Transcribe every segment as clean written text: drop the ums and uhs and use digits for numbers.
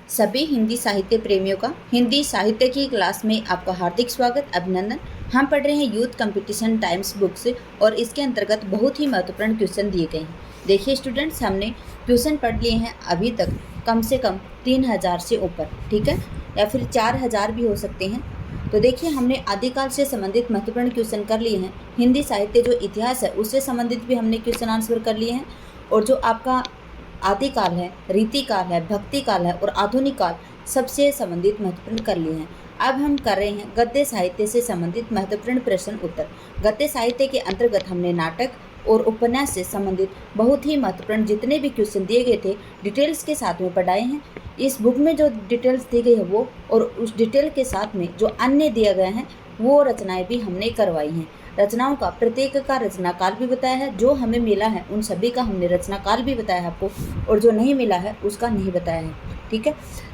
सभी हिंदी साहित्य प्रेमियों का हिंदी साहित्य की क्लास में आपका हार्दिक स्वागत, अभिनंदन। हम पढ़ रहे हैं यूथ कंपटीशन टाइम्स बुक से और इसके अंतर्गत बहुत ही महत्वपूर्ण क्वेश्चन दिए गए हैं। देखिए स्टूडेंट्स, हमने क्वेश्चन पढ़ लिए हैं अभी तक कम से कम 3000 से ऊपर, ठीक है, या फिर 4000 भी हो सकते हैं। तो देखिए, हमने आदिकाल से संबंधित महत्वपूर्ण क्वेश्चन कर लिए हैं। हिंदी साहित्य जो इतिहास है उससे संबंधित भी हमने क्वेश्चन आंसर कर लिए हैं। और जो आपका आदिकाल है, रीतिकाल है, भक्ति काल है और आधुनिक काल सबसे संबंधित महत्वपूर्ण कर लिए हैं। अब हम कर रहे हैं गद्य साहित्य से संबंधित महत्वपूर्ण प्रश्न उत्तर। गद्य साहित्य के अंतर्गत हमने नाटक और उपन्यास से संबंधित बहुत ही महत्वपूर्ण जितने भी क्वेश्चन दिए गए थे डिटेल्स के साथ में पढ़ाए हैं। इस बुक में जो डिटेल्स दी गई है वो और उस डिटेल के साथ में जो अन्य दिए गए हैं वो रचनाएं भी हमने करवाई हैं। रचनाओं का प्रत्येक का रचना काल भी बताया है, जो हमें मिला है उन सभी का हमने रचना काल भी बताया है आपको, और जो नहीं मिला है उसका नहीं बताया है, ठीक है।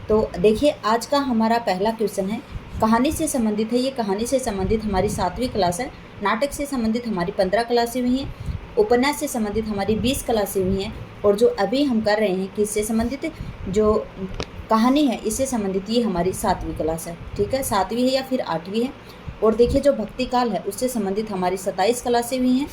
तो देखिए, आज का हमारा पहला क्वेश्चन है, कहानी से संबंधित है। ये कहानी से संबंधित हमारी 7वीं क्लास है। नाटक से संबंधित हमारी 15 क्लासें हुई हैं। उपन्यास से संबंधित हमारी 20 क्लासें हुई हैं। और जो अभी हम कर रहे हैं किससे संबंधित, जो कहानी है इससे संबंधित, ये हमारी 7वीं क्लास है, ठीक है। 7वीं है या फिर 8वीं है। और देखिए, जो भक्ति काल है उससे संबंधित हमारी 27 क्लासें हुई हैं।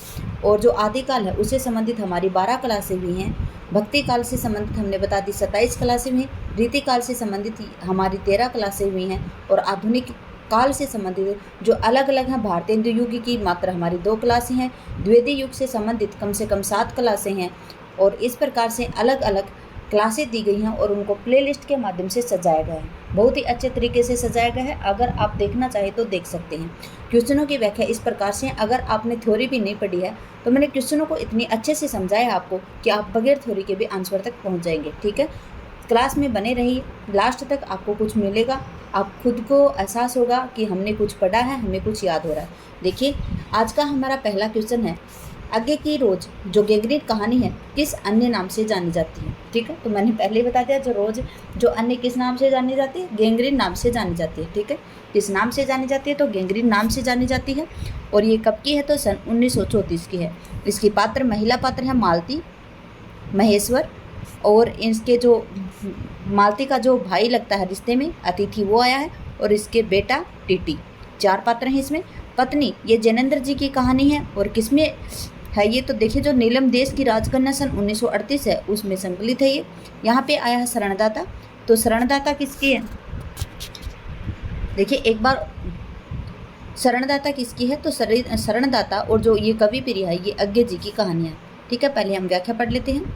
और जो आदिकाल है उससे संबंधित हमारी 12 क्लासें हुई हैं। भक्ति काल से संबंधित हमने बता दी 27 क्लासें हुई। रीतिकाल से संबंधित हमारी 13 क्लासें हुई हैं। और आधुनिक काल से संबंधित जो अलग अलग हैं, भारतीय युग की मात्र हमारी 2 क्लासें हैं। द्विवेदी युग से संबंधित कम से कम 7 क्लासें हैं। और इस प्रकार से अलग अलग क्लासें दी गई हैं और उनको प्लेलिस्ट के माध्यम से सजाया गया है। बहुत ही अच्छे तरीके से सजाया गया है। अगर आप देखना चाहें तो देख सकते हैं। क्वेश्चनों की व्याख्या इस प्रकार से, अगर आपने थ्योरी भी नहीं पढ़ी है तो मैंने क्वेश्चनों को इतनी अच्छे से समझाया आपको कि आप बगैर थ्योरी के भी आंसर तक पहुँच जाएंगे, ठीक है। क्लास में बने रहिए, लास्ट तक आपको कुछ मिलेगा। आप खुद को एहसास होगा कि हमने कुछ पढ़ा है, हमें कुछ याद हो रहा है। देखिए, आज का हमारा पहला क्वेश्चन है, आगे की रोज जो गैंग्रीन कहानी है किस अन्य नाम से जानी जाती है, ठीक है। तो मैंने पहले ही बता दिया, जो रोज जो अन्य किस नाम से जानी जाती है, गैंग्रीन नाम से जानी जाती है, ठीक है। किस नाम से जानी जाती है, तो गैंग्रीन नाम से जानी जाती है। और ये कब की है, तो सन 1934 की है। इसकी पात्र, महिला पात्र है मालती महेश्वर, और इसके जो मालती का जो भाई लगता है रिश्ते में, अतिथि, वो आया है। और इसके बेटा टीटी। 4 पात्र हैं इसमें। पत्नी, ये जैनेन्द्र जी की कहानी है। और किसमें है ये, तो देखिए, जो नीलम देश की राजकन्या सन 1938 है उसमें संकलित है ये। यहाँ पे आया है शरणदाता। तो शरणदाता किसकी है, देखिए एक बार, शरणदाता किसकी है, तो शरणदाता और जो ये कवि प्रिय है ये अज्ञे जी की कहानी है, ठीक है। पहले हम व्याख्या पढ़ लेते हैं।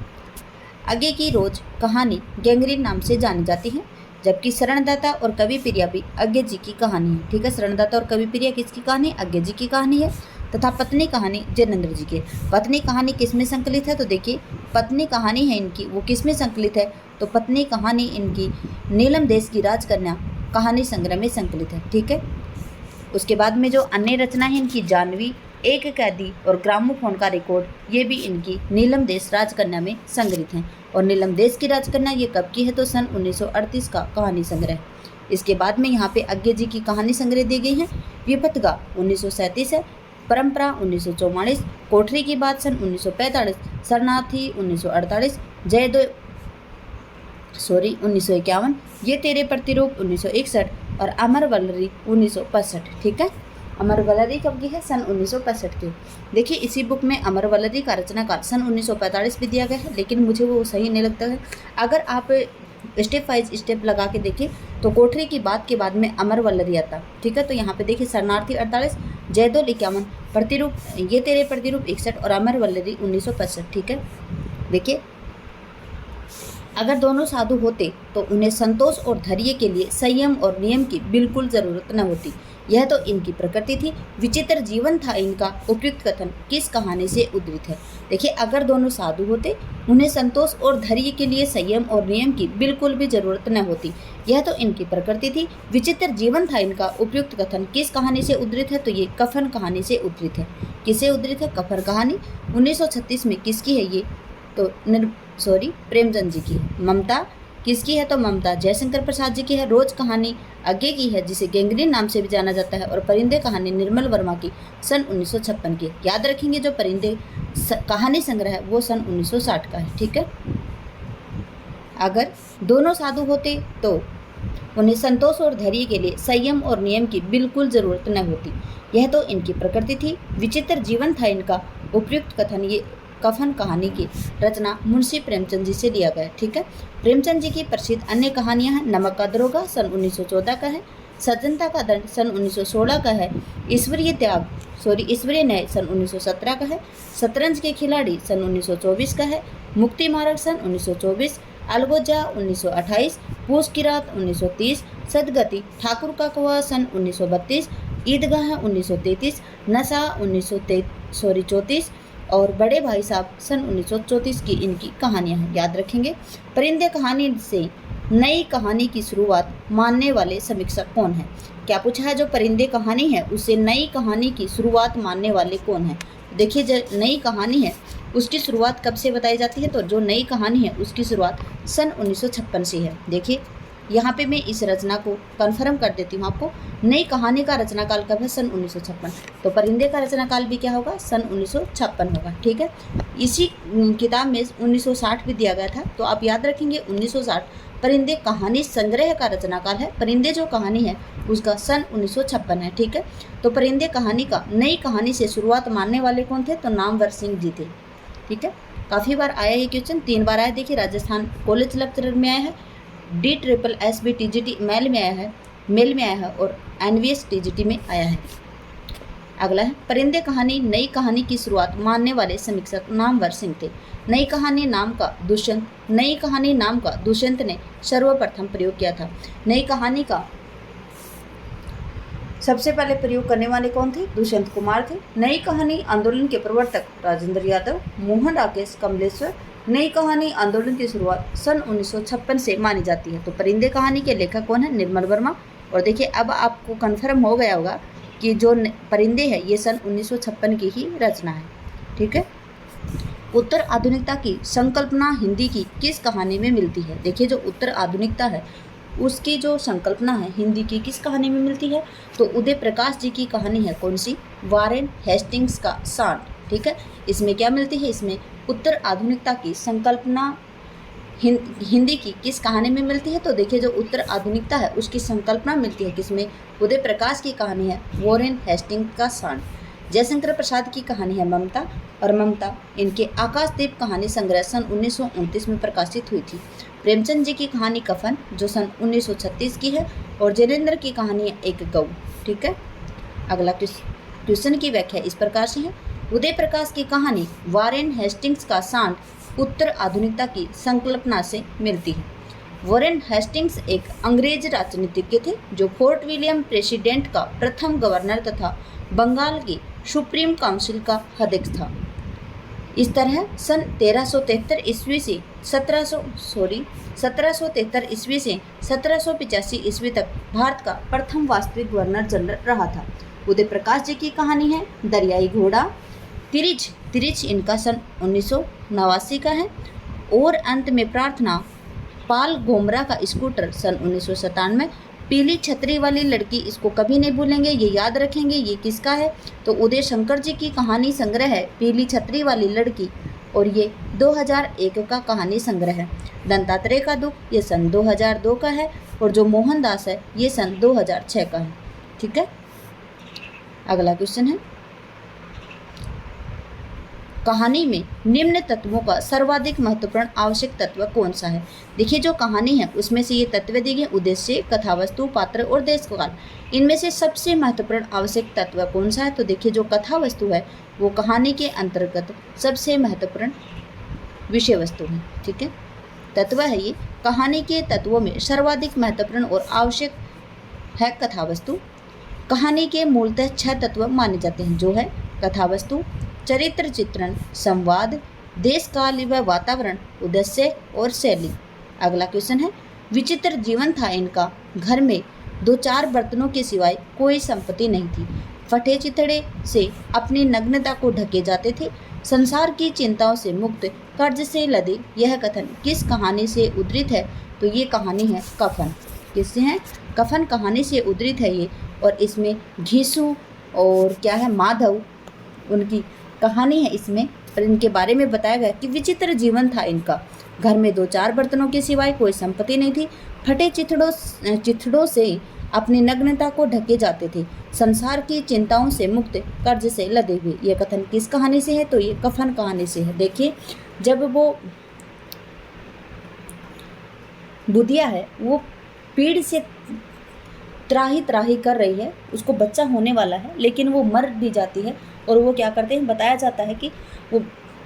आगे की रोज कहानी गैंग्रीन नाम से जानी जाती है, जबकि शरणदाता और कवि प्रिया भी अज्ञे जी की कहानी है, ठीक है। शरणदाता और कवि प्रिया किसकी कहानी, अज्ञे जी की कहानी है। तथा पत्नी कहानी जैनेन्द्र जी की। पत्नी कहानी किसमें संकलित है, तो देखिए, पत्नी कहानी है इनकी, वो किसमें संकलित है, तो पत्नी कहानी इनकी नीलम देश की राजकन्या कहानी संग्रह में संकलित है, ठीक है। उसके बाद में जो अन्य रचना है इनकी, जानवी, एक कैदी और ग्रामोफोन का रिकॉर्ड, ये भी इनकी नीलम देश राजकन्या में संग्रहित हैं। और नीलम देश की राजकन्या ये कब की है, तो सन 1938 का कहानी संग्रह। इसके बाद में यहाँ पे अज्ञे जी की कहानी संग्रह दी गई है। विपथगा 1937 है। परंपरा 1944, कोठरी की बात सन 1945, शरणार्थी 1948, 1951, ये तेरे प्रतिरूप 1961 और अमर वल्लरी 1965, ठीक है। अमर वल्लरी कब की है, सन 1965 की। देखिए, इसी बुक में अमर वल्लरी का रचनाकाल सन 1945 भी दिया गया है, लेकिन मुझे वो सही नहीं लगता है। अगर आप स्टेप वाइज स्टेप लगा के देखें तो कोठरी की बात के बाद में अमर वल्लरी आता, ठीक है। तो यहाँ पे देखिए, शरणार्थी 48, जयदोल 51, प्रतिरूप, ये तेरे प्रतिरूप 61 और अमर वल्लरी 1965, ठीक है। देखिए, अगर दोनों साधु होते तो उन्हें संतोष और धैर्य के लिए संयम और नियम की बिल्कुल जरूरत न होती, यह तो इनकी प्रकृति थी। विचित्र जीवन था इनका, उपयुक्त कथन किस कहानी से उद्धृत है। देखिए, अगर दोनों साधु होते उन्हें संतोष और धैर्य के लिए संयम और नियम की बिल्कुल भी जरूरत न होती, यह तो इनकी प्रकृति थी। विचित्र जीवन था इनका, उपयुक्त कथन किस कहानी से उद्धृत है, तो ये कफन कहानी से उद्धृत है। किसे उद्धृत है, कफन कहानी। 1936 में किसकी है ये, तो प्रेमचंद जी की है। ममता किसकी है, तो ममता जयशंकर प्रसाद जी की है। रोज कहानी अज्ञे की है, जिसे गैंग्रीन नाम से भी जाना जाता है। और परिंदे कहानी निर्मल वर्मा की सन 1956 की। याद रखेंगे, जो परिंदे कहानी संग्रह है वो सन 1960 का है, ठीक है। अगर दोनों साधु होते तो उन्हें संतोष और धैर्य के लिए संयम और नियम की बिल्कुल जरूरत न होती। यह तो इनकी प्रकृति थी। विचित्र जीवन था इनका। उपयुक्त कथन ये कफन कहानी की रचना मुंशी प्रेमचंद जी से लिया गया। ठीक है। प्रेमचंद जी की प्रसिद्ध अन्य कहानियां हैं। नमक का दरोगा सन 1914 का है, सज्जनता का दंड सन 1916 का है, ईश्वरीय न्याय सन 1917 का है, शतरंज के खिलाड़ी सन 1924 का है, मुक्ति मार्ग सन 1924, अलगोजा 1928, पूस की रात 1930, सदगति ठाकुर का कुआं सन 1932, ईदगाह 1933, नशा 1934 और बड़े भाई साहब सन 1934 की इनकी कहानियां हैं। याद रखेंगे। परिंदे कहानी से नई कहानी की शुरुआत मानने वाले समीक्षक कौन है? क्या पूछा है? जो परिंदे कहानी है उससे नई कहानी की शुरुआत मानने वाले कौन है? देखिए, जो नई कहानी है उसकी शुरुआत कब से बताई जाती है? तो जो नई कहानी है उसकी शुरुआत सन 1956 से है। देखिए, यहाँ पे मैं इस रचना को कन्फर्म कर देती हूँ आपको। नई कहानी का रचनाकाल कब है? सन 1956। तो परिंदे का रचनाकाल भी क्या होगा? सन 1956 होगा। ठीक है। इसी किताब में 1960 भी दिया गया था, तो आप याद रखेंगे 1960 परिंदे कहानी संग्रह का रचनाकाल है। परिंदे जो कहानी है उसका सन 1956 है। ठीक है। तो परिंदे कहानी का नई कहानी से शुरुआत मानने वाले कौन थे? तो नामवर सिंह जी थे। ठीक है। काफ़ी बार आया ये क्वेश्चन, 3 बार आया। देखिए, राजस्थान कॉलेज लेक्चरर में आया है, DSSB TGT मेल में आया है और NVS TGT में आया है। अगला है, परिंदे कहानी नई कहानी की शुरुआत मानने वाले समीक्षक नामवर सिंह थे। नई कहानी नाम का दुष्यंत ने सर्वप्रथम प्रयोग किया था। नई कहानी का सबसे पहले प्रयोग करने वाले कौन थे? दुष्यंत कुमार थे। नई कहानी आंदोलन के प्रवर्तक राजेंद्र यादव, मोहन राकेश कमलेश्वर। नई कहानी आंदोलन की शुरुआत सन 1956 से मानी जाती है। तो परिंदे कहानी के लेखक कौन है? निर्मल वर्मा। और देखिए, अब आपको कन्फर्म हो गया होगा कि जो परिंदे है ये सन 1956 की ही रचना है। ठीक है। उत्तर आधुनिकता की संकल्पना हिंदी की किस कहानी में मिलती है? देखिए, जो उत्तर आधुनिकता है उसकी जो संकल्पना है हिंदी की किस कहानी में मिलती है? तो उदय प्रकाश जी की कहानी है। कौन सी? वारेन हेस्टिंग्स का सांड। ठीक है। इसमें क्या मिलती है? इसमें उत्तर आधुनिकता की संकल्पना हिंदी की किस कहानी में मिलती है? तो देखिए, जो उत्तर आधुनिकता है उसकी संकल्पना मिलती है किसमें? उदय प्रकाश की कहानी है वारेन हेस्टिंग्स का सांड। जयशंकर प्रसाद की कहानी है ममता, और ममता इनके आकाशदीप कहानी संग्रह सन 1929 में प्रकाशित हुई थी। प्रेमचंद जी की कहानी कफन जो सन 1936 की है, और जैनेन्द्र की कहानी है एक गऊ। ठीक है। अगला क्वेश्चन की व्याख्या इस प्रकार से है। उदय प्रकाश की कहानी वारेन हेस्टिंग्स का सांड उत्तर आधुनिकता की संकल्पना से मिलती है। वारेन हेस्टिंग्स एक अंग्रेज राजनीतिज्ञ थे जो फोर्ट विलियम प्रेसिडेंट का प्रथम गवर्नर तथा बंगाल की सुप्रीम काउंसिल का अध्यक्ष था। इस तरह सन 1373 ईस्वी से 1773 ईस्वी से 1785 ईस्वी तक भारत का प्रथम वास्तविक गवर्नर जनरल रहा था। उदय प्रकाश जी की कहानी है दरियाई घोड़ा। तिरिच इनका सन 1989 का है। और अंत में प्रार्थना पाल गोमरा का स्कूटर सन 1997। पीली छतरी वाली लड़की, इसको कभी नहीं भूलेंगे, ये याद रखेंगे। ये किसका है? तो उदय शंकर जी की कहानी संग्रह है पीली छतरी वाली लड़की, और ये 2001 का कहानी संग्रह है। दंतात्रेय का दुख ये सन 2002 का है, और जो मोहनदास है ये सन 2006 का है। ठीक है। अगला क्वेश्चन है, कहानी में निम्न तत्वों का सर्वाधिक महत्वपूर्ण आवश्यक तत्व कौन सा है? देखिए, जो कहानी है उसमें से ये तत्व दिए गए, उद्देश्य, कथावस्तु, पात्र और देशकाल। इनमें से सबसे महत्वपूर्ण आवश्यक तत्व कौन सा है? तो देखिए, जो कथावस्तु है वो कहानी के अंतर्गत सबसे महत्वपूर्ण विषय वस्तु है। ठीक है। तत्व है ये। कहानी के तत्वों में सर्वाधिक महत्वपूर्ण और आवश्यक है कथावस्तु। कहानी के मूलतः 6 तत्व माने जाते हैं, जो है कथावस्तु, चरित्र चित्रण, संवाद, देश काल व वातावरण, उद्देश्य और शैली। अगला क्वेश्चन है, विचित्र जीवन था इनका। घर में 2-4 बर्तनों के सिवाय कोई संपत्ति नहीं थी। फटे चिथड़े से अपनी नग्नता को ढके जाते थे। संसार की चिंताओं से मुक्त, कर्ज से लदे। यह कथन किस कहानी से उद्धृत है? तो ये कहानी है कफन। किससे है? कफन कहानी से उद्धृत है ये। और इसमें घीसू और क्या है, माधव, उनकी कहानी है इसमें। और इनके बारे में बताया गया कि विचित्र जीवन था इनका। घर में 2-4 बर्तनों के सिवाय कोई संपत्ति नहीं थी। फटे चिथड़ों से अपनी नग्नता को ढके जाते थे। संसार की चिंताओं से मुक्त, कर्ज से लदे हुए। ये कथन किस कहानी से है? तो ये कफन कहानी से है। देखिए, जब वो बुधिया है, वो पीड़ से त्राही त्राही कर रही है, उसको बच्चा होने वाला है, लेकिन वो मर भी जाती है। और वो क्या करते हैं, बताया जाता है कि वो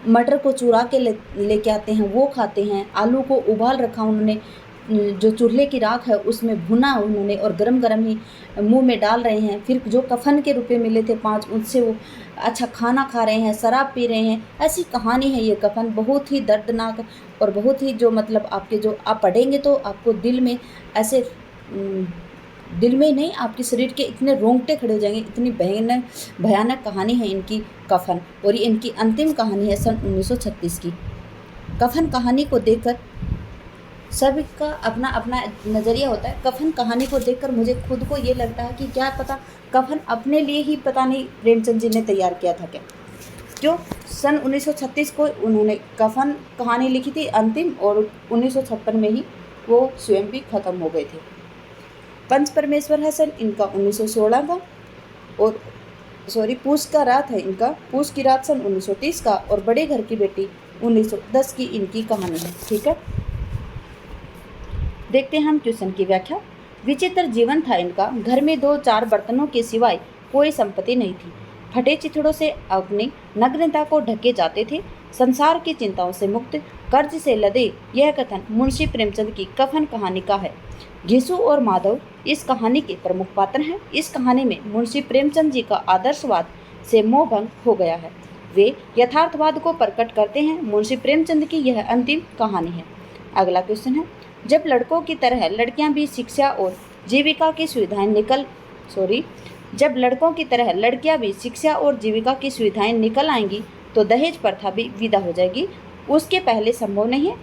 मटर को चुरा के लेके आते हैं, वो खाते हैं। आलू को उबाल रखा उन्होंने, जो चूल्हे की राख है उसमें भुना उन्होंने और गरम गरम ही मुंह में डाल रहे हैं। फिर जो कफन के रुपए मिले थे 5, उनसे वो अच्छा खाना खा रहे हैं, शराब पी रहे हैं। ऐसी कहानी है ये कफन, बहुत ही दर्दनाक और बहुत ही जो मतलब आपके जो आप पढ़ेंगे तो आपको दिल में ऐसे दिल में नहीं, आपके शरीर के इतने रोंगटे खड़े हो जाएंगे। इतनी भयानक कहानी है इनकी कफन। और ये इनकी अंतिम कहानी है सन 1936 की। कफन कहानी को देखकर सभी का अपना अपना नज़रिया होता है। कफन कहानी को देखकर मुझे खुद को ये लगता है कि क्या पता कफन अपने लिए ही पता नहीं प्रेमचंद जी ने तैयार किया था क्या। क्यों सन 1936 को उन्होंने कफन कहानी लिखी थी अंतिम, और 1956 में ही वो स्वयं भी खत्म हो गए थे। पंच परमेश्वर हसन इनका 1916 का, और पूस का रात है इनका, पूस की रात सन 1930 का, और बड़े घर की बेटी 1910 की इनकी कहानी है। ठीक है, देखते हैं हम क्वेश्चन की व्याख्या। विचित्र जीवन था इनका। घर में 2-4 बर्तनों के सिवाय कोई संपत्ति नहीं थी। फटे चिथड़ों से अपनी नग्नता को ढके जाते थे। संसार की चिंताओं से मुक्त, कर्ज से लदे। यह कथन मुंशी प्रेमचंद की कफन कहानी का है। घिसू और माधव इस कहानी के प्रमुख पात्र हैं। इस कहानी में मुंशी प्रेमचंद जी का आदर्शवाद से मोह भंग हो गया है। वे यथार्थवाद को प्रकट करते हैं। मुंशी प्रेमचंद की यह अंतिम कहानी है। अगला क्वेश्चन है, जब लड़कों की तरह लड़कियां भी शिक्षा और जीविका की सुविधाएं निकल आएंगी तो दहेज प्रथा भी विदा हो जाएगी। उसके पहले संभव नहीं है।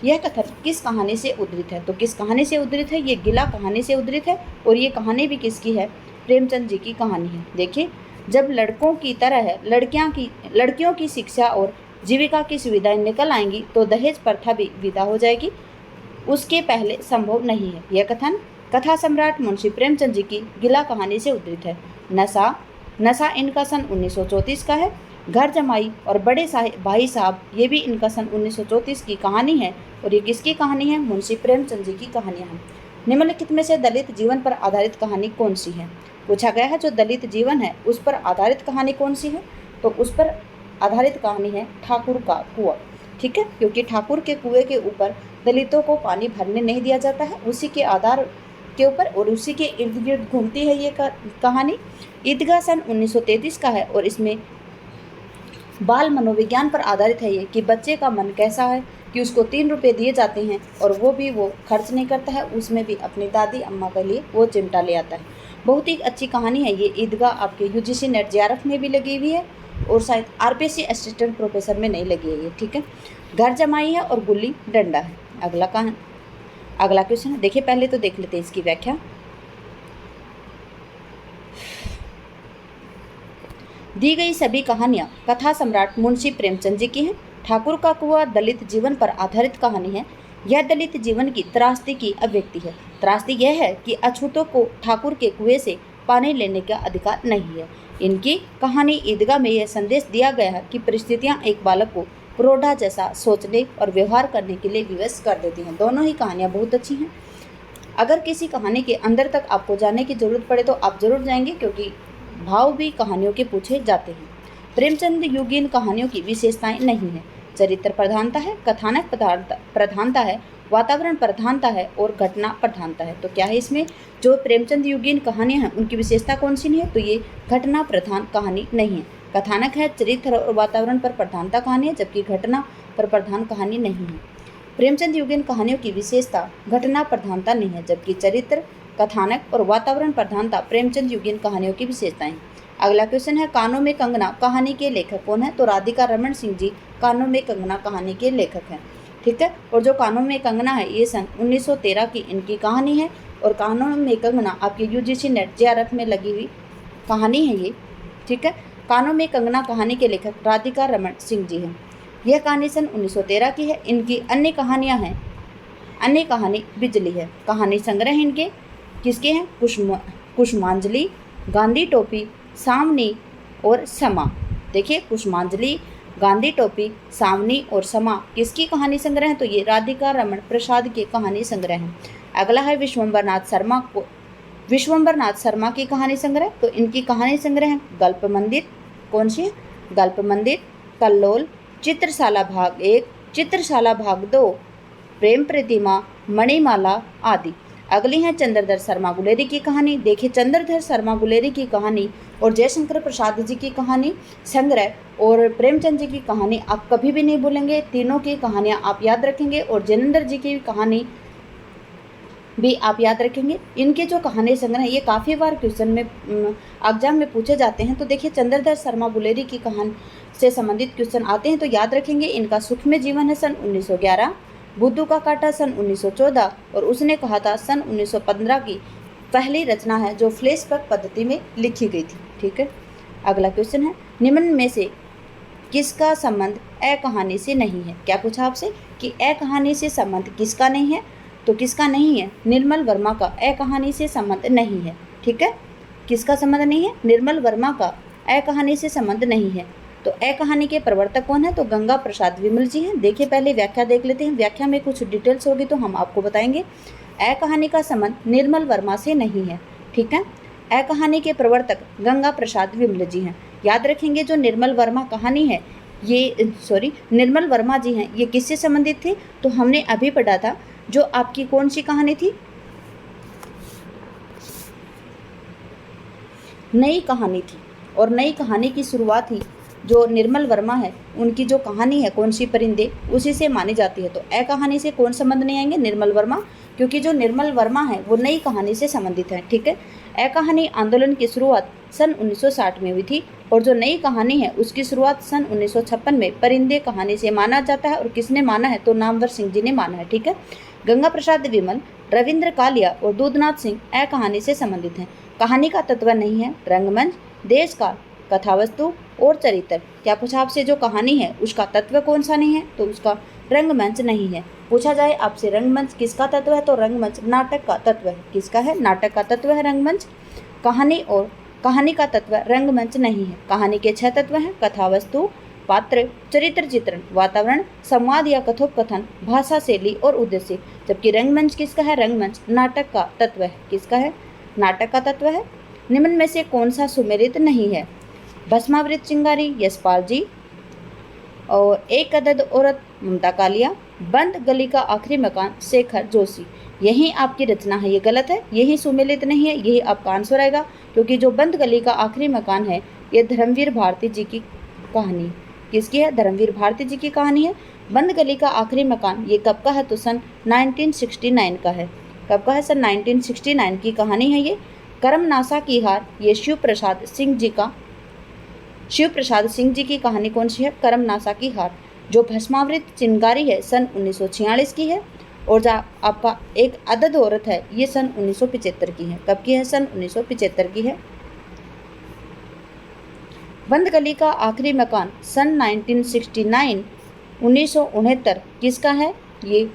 यह कथन किस कहानी से उद्धृत है? तो किस कहानी से उद्धृत है? ये गिला कहानी से उद्धृत है। और ये कहानी भी किसकी है? प्रेमचंद जी की कहानी है। देखिए, जब लड़कों की तरह लड़कियों की शिक्षा और जीविका की सुविधाएं निकल आएंगी तो दहेज प्रथा भी विदा हो जाएगी। उसके पहले संभव नहीं है। यह कथन कथा सम्राट मुंशी प्रेमचंद जी की गिला कहानी से उद्धृत है। नशा इनका सन 1934 का है। घर जमाई और बड़े भाई साहब, ये भी इनका सन 1934 की कहानी है। और ये किसकी कहानी है? मुंशी प्रेमचंद जी की कहानियाँ हैं। निम्नलिखित में से दलित जीवन पर आधारित कहानी कौन सी है? पूछा गया है जो दलित जीवन है उस पर आधारित कहानी कौन सी है? तो उस पर आधारित कहानी है ठाकुर का कुआं। ठीक है, क्योंकि ठाकुर के कुएं के ऊपर दलितों को पानी भरने नहीं दिया जाता है, उसी के आधार के ऊपर और उसी के इर्द गिर्द घूमती है ये कहानी। ईदगाह सन 1933 का है और इसमें बाल मनोविज्ञान पर आधारित है ये कि बच्चे का मन कैसा है कि उसको 3 रुपये दिए जाते हैं और वो खर्च नहीं करता है, उसमें भी अपनी दादी अम्मा के लिए वो चिमटा ले आता है। बहुत ही अच्छी कहानी है ये। ईदगाह आपके UGC नेट JRF में भी लगी हुई है और शायद RPSC असिस्टेंट प्रोफेसर में नहीं लगी है ये। ठीक है, घर जमाई है और गुल्ली डंडा है। अगला क्वेश्चन है, देखिए पहले तो देख लेते हैं इसकी व्याख्या। दी गई सभी कहानियाँ कथा सम्राट मुंशी प्रेमचंद जी की हैं। ठाकुर का कुआं दलित जीवन पर आधारित कहानी है। यह दलित जीवन की त्रासदी की अभिव्यक्ति है। त्रासदी यह है कि अछूतों को ठाकुर के कुएं से पानी लेने का अधिकार नहीं है। इनकी कहानी ईदगाह में यह संदेश दिया गया है कि परिस्थितियाँ एक बालक को प्रोढ़ा जैसा सोचने और व्यवहार करने के लिए विवश कर देती हैं। दोनों ही कहानियाँ बहुत अच्छी हैं। अगर किसी कहानी के अंदर तक आपको जाने की जरूरत पड़े तो आप जरूर जाएंगे, क्योंकि भाव भी कहानियों के पूछे जाते हैं। प्रेमचंद युगीन कहानियों की विशेषताएं नहीं है। चरित्र प्रधानता है, कथानक प्रधानता है, वातावरण प्रधानता है और घटना प्रधानता है। तो क्या है इसमें जो प्रेमचंद युगीन कहानियाँ हैं उनकी विशेषता कौन सी नहीं है? तो ये घटना प्रधान कहानी नहीं है। कथानक है, चरित्र और वातावरण पर प्रधानता कहानी है, जबकि घटना पर प्रधान कहानी नहीं है। प्रेमचंद युगीन कहानियों की विशेषता घटना प्रधानता नहीं है, जबकि चरित्र, कथानक और वातावरण प्रधानता प्रेमचंद युगीन कहानियों की विशेषताएं। अगला क्वेश्चन है, कानों में कंगना कहानी के लेखक कौन है? तो राधिका रमन सिंह जी कानों में कंगना कहानी के लेखक हैं। ठीक है, और जो कानों में कंगना है ये सन 1913 की इनकी कहानी है। और कानों में कंगना आपके UGC नेट JRF में लगी हुई कहानी है ये। ठीक है, कानों में कंगना कहानी के लेखक राधिका रमन सिंह जी हैं। यह कहानी सन 1913 की है। इनकी अन्य कहानियाँ हैं, अन्य कहानी बिजली है। कहानी संग्रह इनके किसके हैं? कुसुमांजलि, गांधी टोपी, सावनी और समा। देखिए, कुसुमांजलि, गांधी टोपी, सावनी और समा किसकी कहानी संग्रह है? तो ये राधिका रमण प्रसाद की कहानी संग्रह है। अगला है विश्वंबर नाथ शर्मा की कहानी संग्रह। तो इनकी कहानी संग्रह है गल्प मंदिर। कौन सी है? गल्प मंदिर, कल्लोल, चित्रशाला भाग 1, चित्रशाला भाग 2, प्रेम प्रतिमा, मणिमाला आदि। अगली है चंद्रधर शर्मा गुलेरी की कहानी। देखिए, चंद्रधर शर्मा गुलेरी की कहानी और जयशंकर प्रसाद जी की कहानी संग्रह और प्रेमचंद जी की कहानी आप कभी भी नहीं भूलेंगे। तीनों की कहानियाँ आप याद रखेंगे और जिनेंद्र जी की कहानी भी आप याद रखेंगे। इनके जो कहानी संग्रह ये काफ़ी बार क्वेश्चन में एग्जाम में पूछे जाते हैं। तो देखिए, चंद्रधर शर्मा गुलेरी की कहानी से संबंधित क्वेश्चन आते हैं तो याद रखेंगे। इनका सुखमय जीवन है सन 1911, बुद्धू का कांटा सन 1914 और उसने कहा था सन 1915 की पहली रचना है जो फ्लैशबैक पद्धति में लिखी गई थी। ठीक है, अगला क्वेश्चन है, निम्न में से किसका संबंध ए कहानी से नहीं है? क्या पूछा आपसे कि ए कहानी से संबंध किसका नहीं है? तो किसका नहीं है? निर्मल वर्मा का ए कहानी से संबंध नहीं है। ठीक है, किसका संबंध नहीं है? निर्मल वर्मा का ए कहानी से संबंध नहीं है। तो ए कहानी के प्रवर्तक कौन है? तो गंगा प्रसाद विमल जी हैं। देखिए, पहले व्याख्या देख लेते हैं। व्याख्या में कुछ डिटेल्स होगी तो हम आपको बताएंगे। ए कहानी का संबंध निर्मल वर्मा से नहीं है। ठीक है, ए कहानी के प्रवर्तक गंगा प्रसाद विमल जी हैं। याद रखेंगे, जो निर्मल वर्मा कहानी है निर्मल वर्मा जी हैं, ये किससे संबंधित थे? तो हमने अभी पढ़ा था, जो आपकी कौन सी कहानी थी? नई कहानी थी। और नई कहानी की शुरुआत ही जो निर्मल वर्मा है उनकी जो कहानी है कौन सी परिंदे, उसी से मानी जाती है। तो ए कहानी से कौन संबंध नहीं आएंगे? निर्मल वर्मा, क्योंकि जो निर्मल वर्मा है वो नई कहानी से संबंधित है। ठीक है, ए कहानी आंदोलन की शुरुआत सन 1960 में हुई थी और जो नई कहानी है उसकी शुरुआत सन 1956 में परिंदे कहानी से माना जाता है। और किसने माना है? तो नामवर सिंह जी ने माना है। ठीक है, गंगा प्रसाद विमल, रविंद्र कालिया और दूधनाथ सिंह ए कहानी से संबंधित हैं। कहानी का तत्व नहीं है रंगमंच, देश काल, कथावस्तु और चरित्र। क्या पूछा आपसे? जो कहानी है उसका तत्व कौन सा नहीं है? तो उसका रंगमंच नहीं है। पूछा जाए आपसे रंगमंच किसका तत्व है? तो रंगमंच नाटक का तत्व है। किसका है? नाटक का तत्व है रंगमंच। कहानी का तत्व रंगमंच नहीं है। कहानी के 6 तत्व हैं: कथावस्तु, पात्र, चरित्र चित्रण, वातावरण, संवाद या कथोपकथन, भाषा शैली और उद्देश्य। जबकि रंगमंच किसका है? रंगमंच नाटक का तत्व है। किसका है? नाटक का तत्व है। निम्न में से कौन सा सुमेलित नहीं है? भस्मावृत चिंगारी, यशपाल जी, और एक अदद औरत, ममता कालिया, बंद गली का आखिरी मकान, शेखर जोशी। यही आपकी रचना है, ये गलत है, यही सुमेलित नहीं है, यही आपका आंसर आएगा। क्योंकि जो बंद गली का आखिरी मकान है ये धर्मवीर भारती जी की कहानी। किसकी है? धर्मवीर भारती जी की कहानी है। बंद गली का आखिरी मकान ये कब का है? तो सन 1969 का है। कब का है? सन 1969 की कहानी है ये। करमनासा की हार ये शिव प्रसाद सिंह जी की कहानी कौन सी है? करमनासा की हार। जो भस्मावृत चिंगारी है सन 1946 की है। और जो आपका एक अदद औरत है ये सन 1975 की है। कब की है? सन 1975 की है। बंद गली का आखिरी मकान सन 1969 किसका है? ये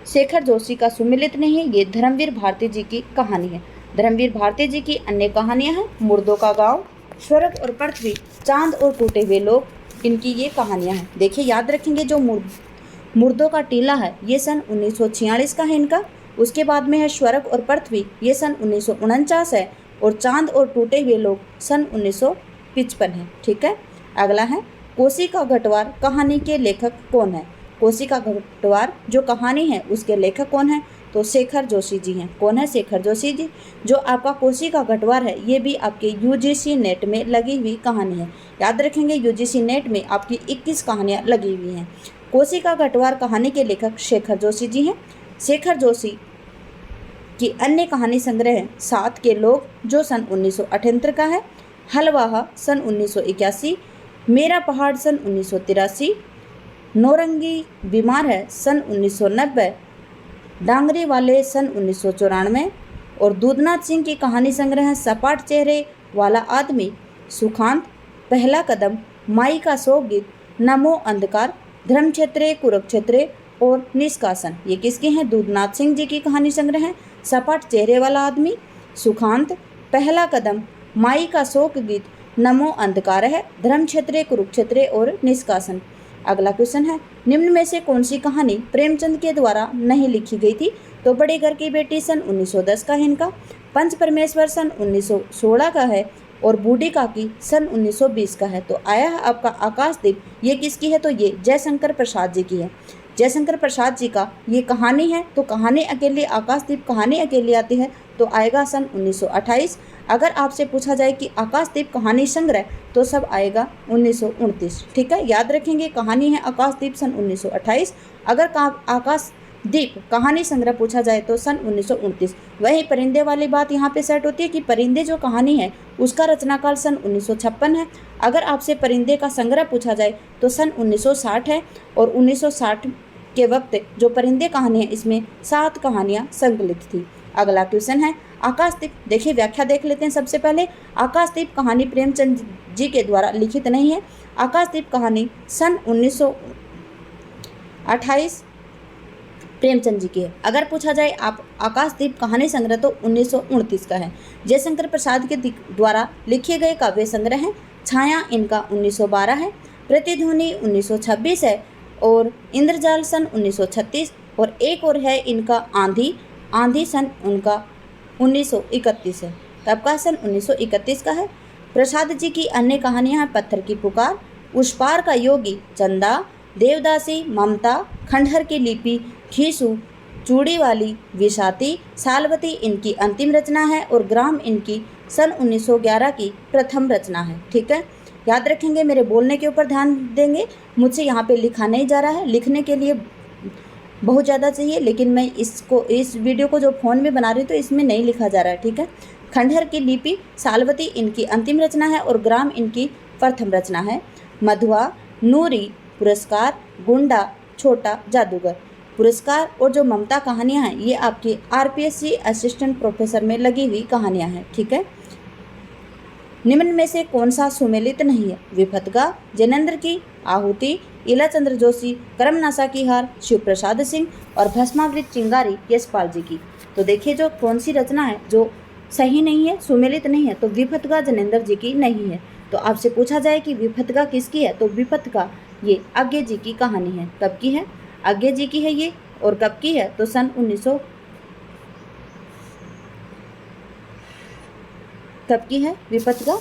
शेखर जोशी का सुमेलित नहीं है, ये धर्मवीर भारती जी की कहानी है। धर्मवीर भारती जी की अन्य कहानियां हैं मुर्दों का गांव, स्वर्ग और पृथ्वी, चांद और टूटे हुए लोग, इनकी ये कहानियां हैं। देखिए, याद रखेंगे, जो मुर्दों का टीला है ये सन 1946 का है इनका। उसके बाद में है स्वर्ग और पृथ्वी, ये सन 1949 है। और चांद और टूटे हुए लोग सन 1955 है। ठीक है, अगला है कोसी का घटवार कहानी के लेखक कौन है? कोसी का घटवार जो कहानी है उसके लेखक कौन है? तो शेखर जोशी जी हैं। कौन है? शेखर जोशी जी। जो आपका कोसी का घटवार है ये भी आपके यूजीसी नेट में लगी हुई कहानी है। याद रखेंगे, यूजीसी नेट में आपकी 21 कहानियाँ लगी हुई हैं। कोसी का घटवार कहानी के लेखक शेखर जोशी जी हैं। शेखर जोशी की अन्य कहानी संग्रह है 7 के लोग जो सन 1978 का है, हलवाहा सन 1981, मेरा पहाड़ सन 1983, नौरंगी बीमार है सन 1990, डांगरे वाले सन 1994 और दूधनाथ सिंह की कहानी संग्रह है सपाट चेहरे वाला आदमी, सुखांत, पहला कदम, माई का शोक गीत, नमो अंधकार धर्मक्षेत्रे, कुरुक्षेत्रे और निष्कासन ये किसके हैं? दूधनाथ सिंह जी की कहानी संग्रह है। सपाट चेहरे वाला आदमी, सुखांत, पहला कदम, माई का शोक गीत, नमो अंधकार है, धर्मक्षेत्रे, कुरुक्षेत्रे और निष्कासन। अगला क्वेश्चन है, निम्न में से कौन सी कहानी प्रेमचंद के द्वारा नहीं लिखी गई थी? तो बड़े घर की बेटी सन 1910 का है इनका, पंच परमेश्वर सन 1916 का है और बूढ़ी काकी सन 1920 का है। तो आया है आपका आकाशदीप, ये किसकी है? तो ये जयशंकर प्रसाद जी की है। जयशंकर प्रसाद जी का ये कहानी है। तो कहानी अकेली, आकाशदीप कहानी अकेली आती है तो आएगा सन 1928। अगर आपसे पूछा जाए कि आकाशदीप कहानी संग्रह तो सब आएगा 1929। ठीक है, याद रखेंगे कहानी है आकाशदीप सन 1928। अगर आकाशदीप कहानी संग्रह पूछा जाए तो सन 1929। वही परिंदे वाली बात यहाँ पे सेट होती है कि परिंदे जो कहानी है उसका रचनाकाल सन 1956 है। अगर आपसे परिंदे का संग्रह पूछा जाए तो सन 1960 है और 1960 के वक्त जो परिंदे कहानी है इसमें 7 कहानियाँ संकलित थी। अगला क्वेश्चन है आकाशदीप, देखिए व्याख्या देख लेते हैं। सबसे पहले आकाशदीप कहानी प्रेमचंद जी के द्वारा लिखित नहीं है। आकाशदीप कहानी सन 1928 प्रेमचंद जी की है। अगर पूछा जाए आप आकाशदीप कहानी संग्रह तो 1929 का है। जयशंकर प्रसाद के द्वारा लिखे गए काव्य संग्रह हैं। छाया इनका 1912 है, प्रतिध्वनि 1926 है और इंद्रजाल सन 1936 और एक और है इनका आंधी सन उनका 1931 है। तब का सन 1931 का है। प्रसाद जी की अन्य कहानियां हैं पत्थर की पुकार, उस पार का योगी, चंदा, देवदासी, ममता, खंडहर की लिपि, खीसू, चूड़ी वाली, विषाती, सालवती इनकी अंतिम रचना है और ग्राम इनकी सन 1911 की प्रथम रचना है। ठीक है, याद रखेंगे, मेरे बोलने के ऊपर ध्यान देंगे। मुझसे यहाँ पे लिखा नहीं जा रहा है, लिखने के लिए बहुत ज़्यादा चाहिए, लेकिन मैं इस वीडियो को जो फ़ोन में बना रही हूँ तो इसमें नहीं लिखा जा रहा है। ठीक है, खंडहर की लिपि, सालवती इनकी अंतिम रचना है और ग्राम इनकी प्रथम रचना है। मधुआ, नूरी, पुरस्कार, गुंडा, छोटा जादूगर पुरस्कार और जो ममता कहानियाँ हैं ये आपकी आरपीएससी असिस्टेंट प्रोफेसर में लगी हुई कहानियाँ हैं। ठीक है, निम्न में से कौन सा सुमेलित नहीं है? विफतगा, जैनेन्द्र की आहुति, इलाचंद्र जोशी, करमनासा की हार, शिव प्रसाद सिंह और भस्मावृत चिंगारी यशपाल जी की। तो देखिए जो कौन सी रचना है जो सही नहीं है, सुमेलित नहीं है, तो विफतगा जैनेन्द्र जी की नहीं है। तो आपसे पूछा जाए कि विफतगा किसकी है तो विफतगा ये आज्ञे जी की कहानी है। कब की है? आज्ञे जी की है ये। और कब की है? तो सन 1900 कब की है विफतगा?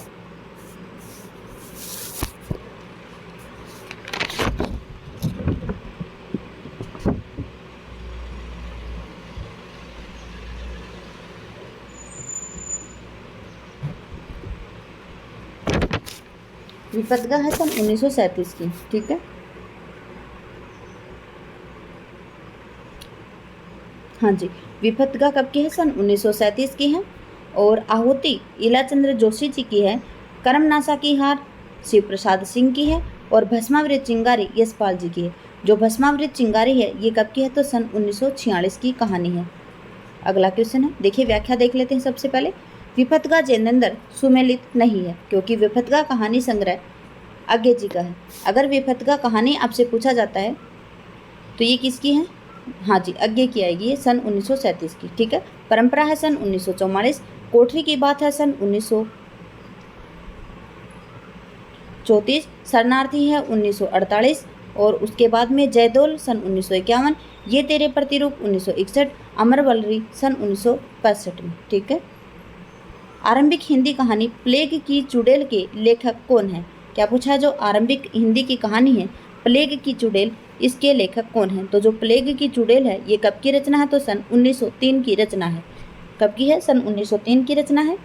विफतगा है सन 1937 की। ठीक है, हाँ जी, विफतगा कब की है? सन 1937 की है। और आहुति इलाचंद्र जोशी जी की है। करमनासा की हार शिव प्रसाद सिंह की है और भस्मावृत चिंगारी यशपाल जी की है। जो भस्मावृत चिंगारी है ये कब की है? तो सन 1946 की कहानी है। अगला क्वेश्चन है, देखिए व्याख्या देख लेते हैं। सबसे पहले विफतगा जैनेन्द्र सुमेलित नहीं है क्योंकि विफतगा कहानी संग्रह आज्ञे जी का है। अगर विफतगा कहानी आपसे पूछा जाता है तो ये किसकी है? हाँ जी, आज्ञे की आएगी, ये सन 1937 की। ठीक है, परंपरा है सन 1944, कोठरी की बात है सन 1934, शरणार्थी है 1948 और उसके बाद में जयदोल सन 1951, ये तेरे प्रतिरूप 1961, अमरवल्लरी सन 1965 में। ठीक है, आरंभिक हिंदी कहानी प्लेग की चुड़ैल के लेखक कौन है? क्या पूछा है? जो आरंभिक हिंदी की कहानी है प्लेग की चुड़ैल, इसके लेखक कौन है? तो जो प्लेग की चुड़ैल है ये कब की रचना है? तो सन 1903 की रचना है। कब की है? सन 1903 की रचना है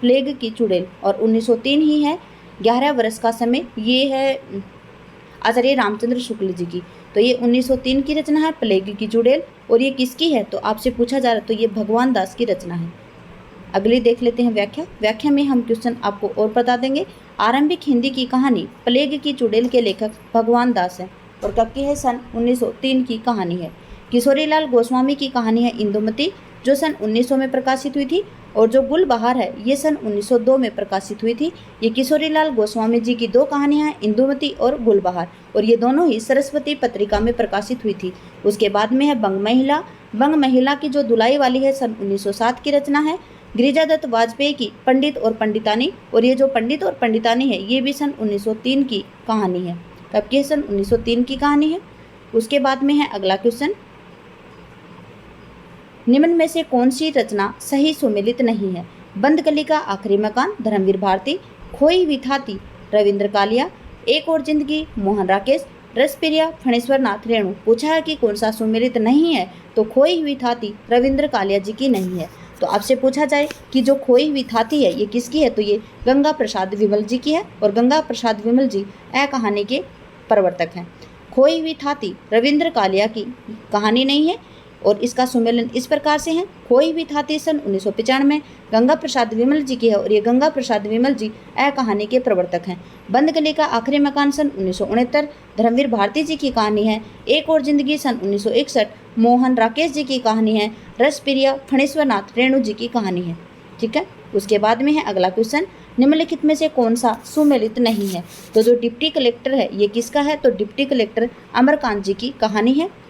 प्लेग की चुड़ैल और 1903 ही है। 11 वर्ष का समय ये है आचार्य रामचंद्र शुक्ल जी की। तो ये 1903 की रचना है प्लेग की चुड़ैल। और ये किसकी है? तो आपसे पूछा जा रहा है तो ये भगवान दास की रचना है। अगली देख लेते हैं व्याख्या। व्याख्या में हम क्वेश्चन आपको और बता देंगे। आरंभिक हिंदी की कहानी प्लेग की चुड़ैल के लेखक भगवान दास है और कब की है? सन 1903 की कहानी है। किशोरीलाल गोस्वामी की कहानी है इंदुमती। जो सन 1900 में प्रकाशित हुई थी, और जो गुलबहार है ये सन 1902 में प्रकाशित हुई थी। ये किशोरीलाल गोस्वामी जी की दो कहानियां हैं, इंदुमती और गुलबहार, और ये दोनों ही सरस्वती पत्रिका में प्रकाशित हुई थी। उसके बाद में है बंग महिला। बंग महिला की जो दुलाई वाली है सन 1907 की रचना है। गिरिजादत्त वाजपेयी की पंडित और पंडितानी, और ये जो पंडित और पंडितानी है ये भी सन 1903 की कहानी है। कब की है? सन 1903 की कहानी है। उसके बाद में है अगला क्वेश्चन, निम्न में से कौन सी रचना सही सुमेलित नहीं है? बंद गली का आखिरी मकान धर्मवीर भारती, खोई हुई थाती रविंद्र कालिया, एक और जिंदगी मोहन राकेश, रसप्रिया फणेश्वर नाथ रेणु। पूछा है कि कौन सा सुमेलित नहीं है, तो खोई हुई थाती रविंद्र कालिया जी की नहीं है। तो आपसे पूछा जाए कि जो खोई हुई थाती है ये किसकी है, तो ये गंगा प्रसाद विमल जी की है, और गंगा प्रसाद विमल जी कहानी के प्रवर्तक हैं। खोई हुई थाती रविंद्र कालिया की कहानी नहीं है, और इसका सुमेलन इस प्रकार से है। खोई हुई थाती सन 1995 गंगा प्रसाद विमल जी की है, और ये गंगा प्रसाद विमल जी कहानी के प्रवर्तक हैं। बंद गली का आखिरी मकान सन 1969 धर्मवीर भारती जी की कहानी है। एक और जिंदगी सन 1961 मोहन राकेश जी की कहानी है। रसप्रिया फणेश्वर नाथ रेणु जी की कहानी है। ठीक है। उसके बाद में है अगला क्वेश्चन, निम्नलिखित में से कौन सा सुमेलित नहीं है? तो जो डिप्टी कलेक्टर है ये किसका है? तो डिप्टी कलेक्टर अमरकांत जी की कहानी है।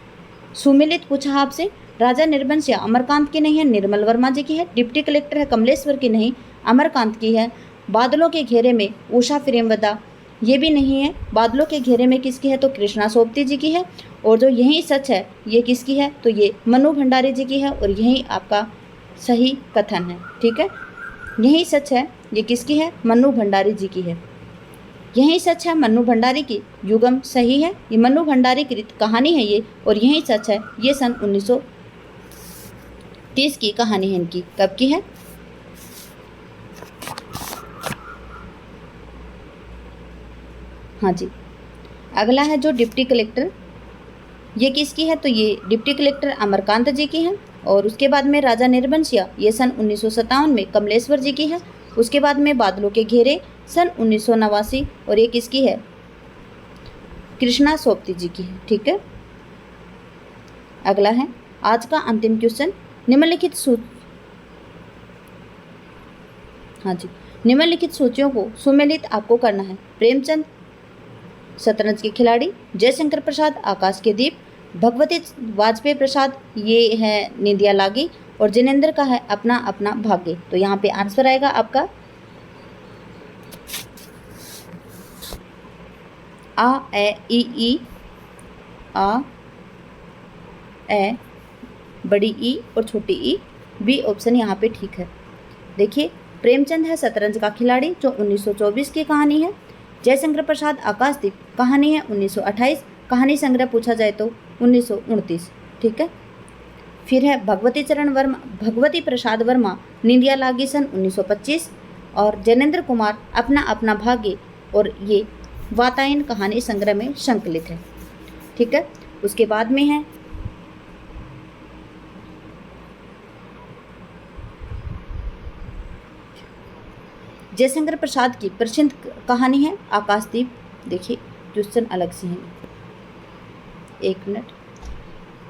सुमेलित पूछा आपसे, राजा निर्बंश या अमरकांत की नहीं है, निर्मल वर्मा जी की है। डिप्टी कलेक्टर है कमलेश्वर की नहीं, अमरकांत की है। बादलों के घेरे में उषा प्रेमवदा ये भी नहीं है। बादलों के घेरे में किसकी है? तो कृष्णा सोबती जी की है। और जो यही सच है ये किसकी है? तो ये मनु भंडारी जी की है, और यही आपका सही कथन है। ठीक है, यही सच है, ये किसकी है? मनु भंडारी जी की है। यही सच है, मन्नू भंडारी की युगम सही है, ये मन्नू भंडारी की कहानी है ये, और यही सच है, ये सन 1930 की कहानी है इनकी। कब की है? हाँ जी। अगला है जो डिप्टी कलेक्टर, ये किसकी है? तो ये डिप्टी कलेक्टर अमरकांत जी की है। और उसके बाद में राजा निर्बंशिया ये सन 1957 में कमलेश्वर जी की है। उसके बाद में बादलों के घेरे सन 1989, और ये किसकी है? कृष्णा सोबती जी की है। ठीक है। अगला है आज का अंतिम क्वेश्चन, निम्नलिखित निम्नलिखित सूचियों को सुमेलित आपको करना है। प्रेमचंद शतरंज के खिलाड़ी, जयशंकर प्रसाद आकाश के दीप, भगवती वाजपेयी प्रसाद ये है निंदिया लागी, और जिनेंद्र का है अपना अपना भाग्य। तो यहाँ पे आंसर आएगा आपका आ ए ई आ ए बड़ी ई और छोटी ई, बी ऑप्शन यहाँ पे ठीक है। देखिए, प्रेमचंद है शतरंज का खिलाड़ी जो 1924 की कहानी है। जयशंकर प्रसाद आकाशदीप कहानी है 1928, कहानी संग्रह पूछा जाए तो 1929। ठीक है। फिर है भगवती प्रसाद वर्मा निंदिया लागी सन 1925, और जैनेन्द्र कुमार अपना अपना भाग्य, और ये वातायन कहानी संग्रह में संकलित है। ठीक है। उसके बाद में है जयशंकर प्रसाद की प्रसिद्ध कहानी है आकाशदीप। देखिए क्वेश्चन अलग से हैं, एक मिनट।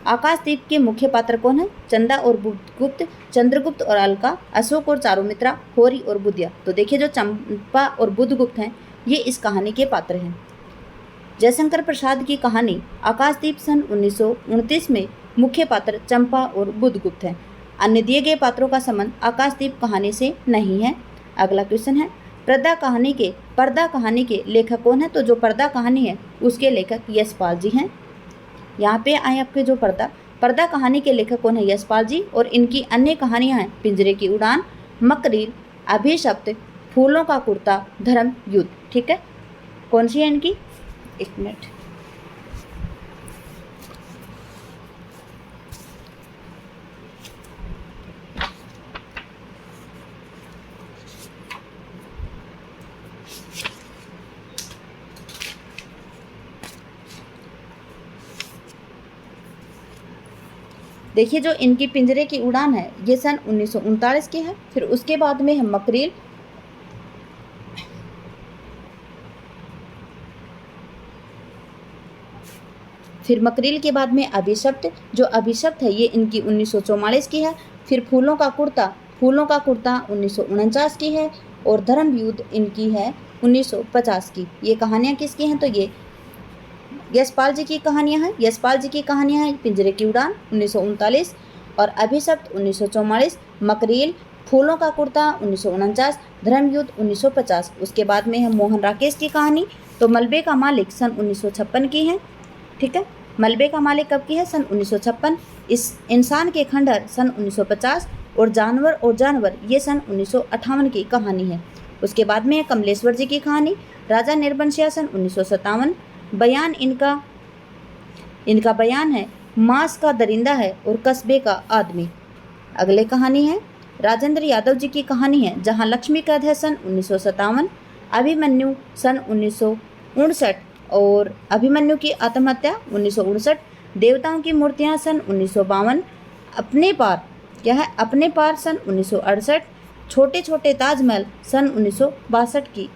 आकाशदीप के मुख्य पात्र कौन है? चंदा और बुधगुप्त, चंद्रगुप्त और अलका, अशोक और चारुमित्रा, होरी और बुधिया। तो देखिए जो चंपा और बुधगुप्त हैं ये इस कहानी के पात्र हैं। जयशंकर प्रसाद की कहानी आकाशदीप सन 1929 में मुख्य पात्र चंपा और बुधगुप्त हैं। अन्य दिए गए पात्रों का संबंध आकाशदीप कहानी से नहीं है। अगला क्वेश्चन है पर्दा कहानी के लेखक कौन है? तो जो पर्दा कहानी है उसके लेखक यशपाल जी हैं। यहाँ पे आए आपके जो पर्दा कहानी के लेखक कौन है? यशपाल जी। और इनकी अन्य कहानियाँ हैं पिंजरे की उड़ान, मकरीर, अभिशप्त, फूलों का कुर्ता, धर्म युद्ध। ठीक है। कौन सी है इनकी? एक मिनट। देखिए जो इनकी पिंजरे की उड़ान है ये सन 1939 की है। फिर उसके बाद में है मकरील, फिर मकरील के बाद में अभिशप्त, जो अभिशप्त है ये इनकी 1944 की है। फिर फूलों का कुर्ता 1949 की है और धर्म युद्ध इनकी है 1950 की। ये कहानियाँ किसकी हैं? तो ये यशपाल जी की कहानियाँ हैं। यशपाल जी की कहानियाँ हैं पिंजरे की उड़ान 1939 और अभिशप्त 1944, मकरील, फूलों का कुर्ता 1949, धर्मयुद्ध 1950। उसके बाद में है मोहन राकेश की कहानी, तो मलबे का मालिक सन 1956 की है। ठीक है, मलबे का मालिक कब की है? सन 1956। इस इंसान के खंडहर सन 1950 और जानवर ये सन 1958 की कहानी है। उसके बाद में है कमलेश्वर जी की कहानी, राजा निर्बंशिया सन 1957। बयान इनका बयान है मांस का दरिंदा है और कस्बे का आदमी। अगले कहानी है राजेंद्र यादव जी की कहानी है जहां लक्ष्मी कैद है सन 1957। अभिमन्यु सन 1959 और अभिमन्यु की आत्महत्या 1959। देवताओं की मूर्तियां सन 1952। अपने पार क्या है? अपने पार सन 1968। छोटे छोटे ताजमहल सन 1962 की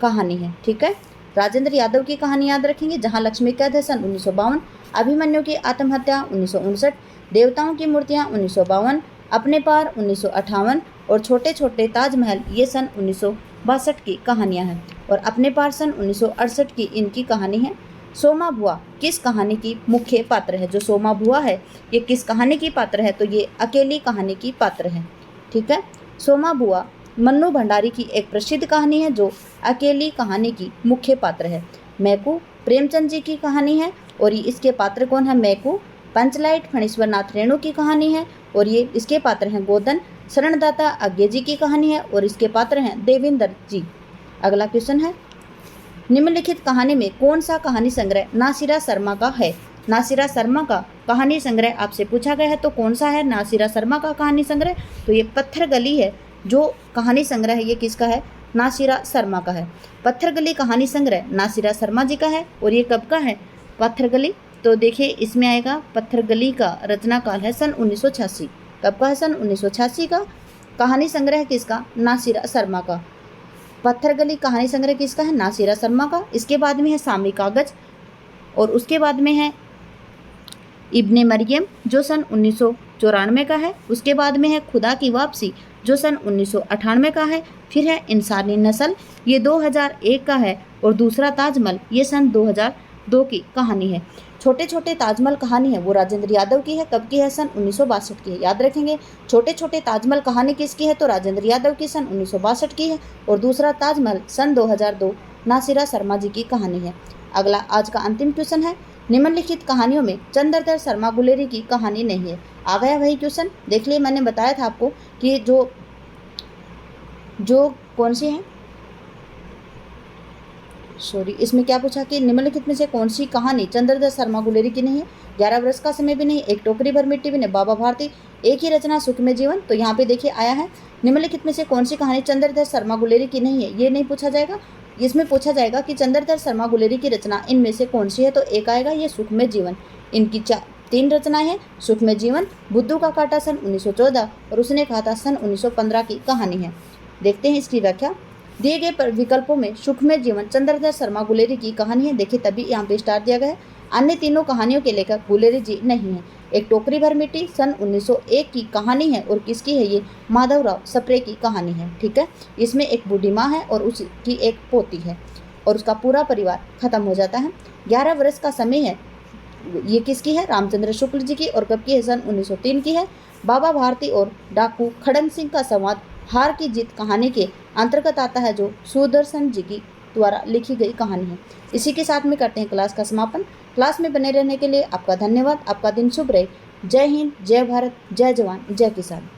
कहानी है। ठीक है, राजेंद्र यादव की कहानी याद रखेंगे जहां लक्ष्मी कैद है सन 1952। अभिमन्यु की आत्महत्या 1959। देवताओं की मूर्तियां 1952। अपने पार 1958 और छोटे छोटे ताजमहल ये सन 1962 की कहानियां हैं और अपने पार सन 1968 की इनकी कहानी है। सोमा बुआ किस कहानी की मुख्य पात्र है? जो सोमा बुआ है ये किस कहानी की पात्र है? तो ये अकेली कहानी की पात्र है। ठीक है, सोमा बुआ मन्नू भंडारी की एक प्रसिद्ध कहानी है जो अकेली कहानी की मुख्य पात्र है। मैकू प्रेमचंद जी की कहानी है और ये इसके पात्र कौन है? मैकू। पंचलाइट फणीश्वर नाथ रेणु की कहानी है और ये इसके पात्र हैं गोदन। शरणदाता आज्ञे जी की कहानी है और इसके पात्र हैं देवेंद्र जी। अगला क्वेश्चन है निम्नलिखित कहानी में कौन सा कहानी संग्रह नासिरा शर्मा का है? नासिरा शर्मा का कहानी संग्रह आपसे पूछा गया है तो कौन सा है नासिरा शर्मा का कहानी संग्रह? तो ये पत्थर गली है। जो कहानी संग्रह है ये किसका है? नासिरा शर्मा का है। पत्थर गली कहानी संग्रह नासिरा शर्मा जी का है और ये कब का है? पत्थर गली। तो देखिए इसमें आएगा पत्थर गली का रचना काल है सन 1986। कब का है? सन 1986 का। कहानी संग्रह किसका? नासिरा शर्मा का। पत्थर गली कहानी संग्रह किसका है? नासिरा शर्मा का। इसके बाद में है सामी कागज और उसके बाद में है इब्ने मरियम जो सन 1994 का है। उसके बाद में है खुदा की वापसी जो सन 1998 का है। फिर है इंसानी नस्ल ये 2001 का है और दूसरा ताजमहल ये सन 2002 की कहानी है। छोटे छोटे ताजमहल कहानी है वो राजेंद्र यादव की है। कब की है? सन 1962 की है। याद रखेंगे छोटे छोटे ताजमहल कहानी किसकी है? तो राजेंद्र यादव की सन 1962 की है और दूसरा ताजमहल सन 2002 नासिरा शर्मा जी की कहानी है। अगला आज का अंतिम क्वेश्चन है निम्नलिखित कहानियों में चंद्रधर शर्मा गुलेरी की कहानी नहीं है। आ गया वही क्वेश्चन। देख लिए मैंने बताया था आपको कि जो कौन सी है इसमें क्या पूछा कि निम्नलिखित में से कौन सी कहानी चंद्रधर शर्मा गुलेरी की नहीं है? 11 वर्ष का समय भी नहीं, एक टोकरी भर मिट्टी भी नहीं, बाबा भारती, एक ही रचना सुख में जीवन। तो यहाँ पे देखिए आया है निम्नलिखित में से कौन सी कहानी चंद्रधर शर्मा गुलेरी की नहीं है? ये नहीं पूछा जाएगा। इसमें पूछा जाएगा कि चंद्रधर शर्मा गुलेरी की रचना इनमें से कौन सी है? तो एक आएगा ये सुख में जीवन। इनकी 3 रचनाएं हैं। सुख में जीवन बुद्धू का काटा सन 1914 और उसने कहा था सन 1915 की कहानी है। देखते हैं इसकी व्याख्या। दिए गए विकल्पों में सुख में जीवन चंद्रधर शर्मा गुलेरी की कहानी है। देखिए तभी यहाँ पे स्टार दिया गया है। अन्य तीनों कहानियों के लेखक गुलेरी जी नहीं है। एक टोकरी भर मिट्टी सन 1901 की कहानी है और किसकी है? ये माधवराव सप्रे की कहानी है। ठीक है, इसमें एक बूढ़ी माँ है और उसकी एक पोती है और उसका पूरा परिवार खत्म हो जाता है। 11 वर्ष का समय है ये किसकी है? रामचंद्र शुक्ल जी की और कब की है? सन 1903 की है। बाबा भारती और डाकू खड़ंग सिंह का संवाद हार की जीत कहानी के अंतर्गत आता है जो सुदर्शन जी की द्वारा लिखी गई कहानी है। इसी के साथ में करते हैं क्लास का समापन। क्लास में बने रहने के लिए आपका धन्यवाद। आपका दिन शुभ रहे। जय हिंद, जय भारत, जय जवान, जय किसान।